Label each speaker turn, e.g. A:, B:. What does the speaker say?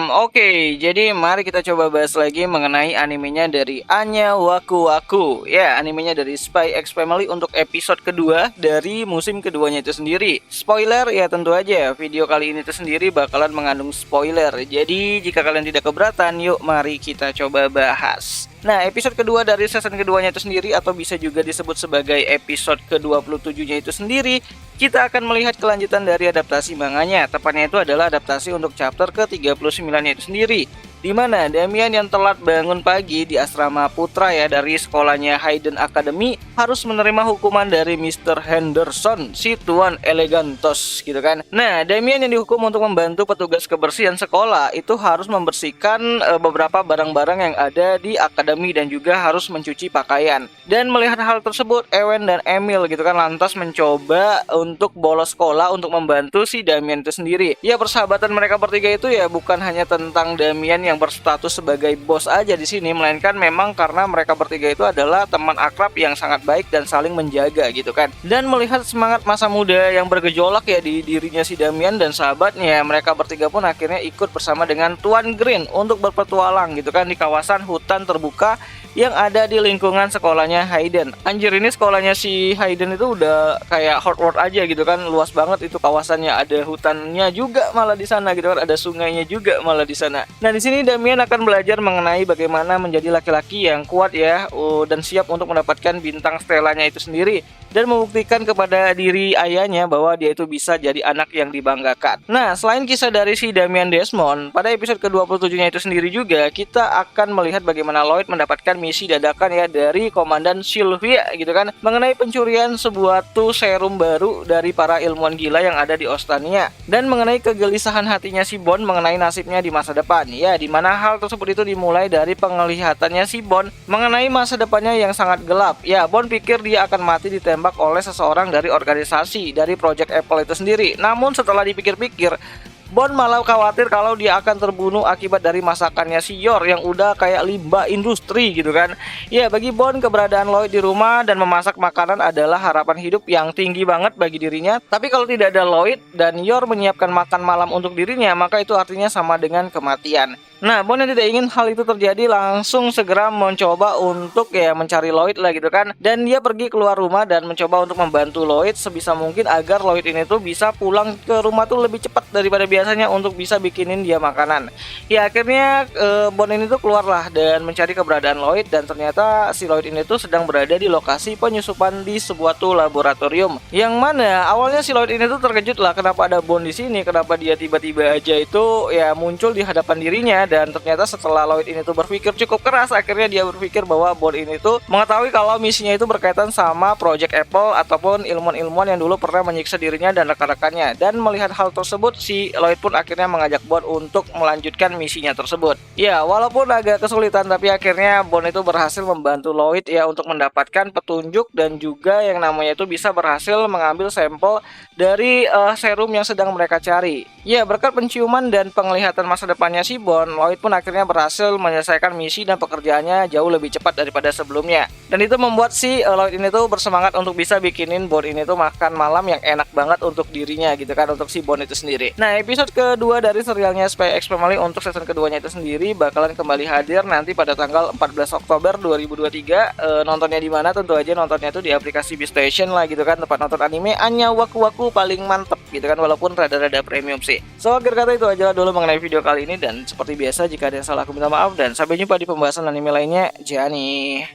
A: Oke, jadi mari kita coba bahas lagi mengenai animenya dari Anya Waku Waku. Ya, animenya dari Spy X Family untuk episode kedua dari musim keduanya itu sendiri. Spoiler ya, tentu aja video kali ini itu sendiri bakalan mengandung spoiler. Jadi jika kalian tidak keberatan, yuk mari kita coba bahas. Nah, episode kedua dari season keduanya itu sendiri, atau bisa juga disebut sebagai episode ke-27-nya itu sendiri, kita akan melihat kelanjutan dari adaptasi manganya. Tepatnya itu adalah adaptasi untuk chapter ke-39-nya itu sendiri, di mana Damian yang telat bangun pagi di asrama putra ya dari sekolahnya Hayden Academy harus menerima hukuman dari Mr. Henderson, si Tuan Elegantos gitu kan. Nah, Damian yang dihukum untuk membantu petugas kebersihan sekolah itu harus membersihkan beberapa barang-barang yang ada di akademi dan juga harus mencuci pakaian. Dan melihat hal tersebut, Ewen dan Emil gitu kan lantas mencoba untuk bolos sekolah untuk membantu si Damian itu sendiri. Ya, persahabatan mereka bertiga itu ya bukan hanya tentang Damian yang berstatus sebagai bos aja di sini, melainkan memang karena mereka bertiga itu adalah teman akrab yang sangat baik dan saling menjaga gitu kan. Dan melihat semangat masa muda yang bergejolak ya di dirinya si Damian dan sahabatnya, mereka bertiga pun akhirnya ikut bersama dengan Tuan Green untuk berpetualang gitu kan di kawasan hutan terbuka yang ada di lingkungan sekolahnya Hayden. Anjir, ini sekolahnya si Hayden itu udah kayak Hogwarts aja gitu kan, luas banget itu kawasannya, ada hutannya juga malah di sana gitu kan, ada sungainya juga malah di sana. Nah, di sini Damian akan belajar mengenai bagaimana menjadi laki-laki yang kuat ya, dan siap untuk mendapatkan bintang Stellanya itu sendiri dan membuktikan kepada diri ayahnya bahwa dia itu bisa jadi anak yang dibanggakan. Nah, selain kisah dari si Damian Desmond, pada episode ke-27-nya itu sendiri juga kita akan melihat bagaimana Lloyd mendapatkan misi dadakan ya dari Komandan Sylvia gitu kan, mengenai pencurian sebuah serum baru dari para ilmuwan gila yang ada di Ostania, dan mengenai kegelisahan hatinya si Bond mengenai nasibnya di masa depan ya, dimana hal tersebut itu dimulai dari penglihatannya si Bond mengenai masa depannya yang sangat gelap. Ya, Bond pikir dia akan mati ditembak oleh seseorang dari organisasi dari Project Apple itu sendiri. Namun setelah dipikir-pikir, Bond malah khawatir kalau dia akan terbunuh akibat dari masakannya si Yor yang udah kayak limbah industri gitu kan. Ya, bagi Bond keberadaan Lloyd di rumah dan memasak makanan adalah harapan hidup yang tinggi banget bagi dirinya. Tapi kalau tidak ada Lloyd dan Yor menyiapkan makan malam untuk dirinya, maka itu artinya sama dengan kematian. Nah, Bond yang tidak ingin hal itu terjadi langsung segera mencoba untuk ya mencari Lloyd lah gitu kan. Dan dia pergi keluar rumah dan mencoba untuk membantu Lloyd sebisa mungkin agar Lloyd ini tuh bisa pulang ke rumah tuh lebih cepat daripada biasanya untuk bisa bikinin dia makanan. Ya, akhirnya Bond ini tuh keluarlah dan mencari keberadaan Lloyd, dan ternyata si Lloyd ini tuh sedang berada di lokasi penyusupan di sebuah tuh laboratorium. Yang mana awalnya si Lloyd ini tuh terkejut lah kenapa ada Bond di sini, kenapa dia tiba-tiba aja itu ya muncul di hadapan dirinya. Dan ternyata setelah Lloyd ini tuh berpikir cukup keras, akhirnya dia berpikir bahwa Bond ini tuh mengetahui kalau misinya itu berkaitan sama Project Apple ataupun ilmuwan-ilmuwan yang dulu pernah menyiksa dirinya dan rekan-rekannya. Dan melihat hal tersebut, si Lloyd pun akhirnya mengajak Bond untuk melanjutkan misinya tersebut. Ya, walaupun agak kesulitan, tapi akhirnya Bond itu berhasil membantu Lloyd ya untuk mendapatkan petunjuk dan juga yang namanya itu bisa berhasil mengambil sampel dari serum yang sedang mereka cari. Ya, berkat penciuman dan penglihatan masa depannya si Bond, Lloyd pun akhirnya berhasil menyelesaikan misi dan pekerjaannya jauh lebih cepat daripada sebelumnya. Dan itu membuat si Lloyd ini tuh bersemangat untuk bisa bikinin Bond ini tuh makan malam yang enak banget untuk dirinya gitu kan, untuk si Bond itu sendiri. Nah, episode kedua dari serialnya Spy X Family untuk season keduanya itu sendiri bakalan kembali hadir nanti pada tanggal 14 Oktober 2023. Nontonnya di mana? Tentu aja nontonnya tuh di aplikasi Beestation lah gitu kan, tempat nonton anime Anya Waku Waku paling mantep gitu kan, walaupun rada-rada premium sih. So, akhir kata itu aja dulu mengenai video kali ini, dan seperti biasa jika ada yang salah aku minta maaf, dan sampai jumpa di pembahasan anime lainnya. Jani.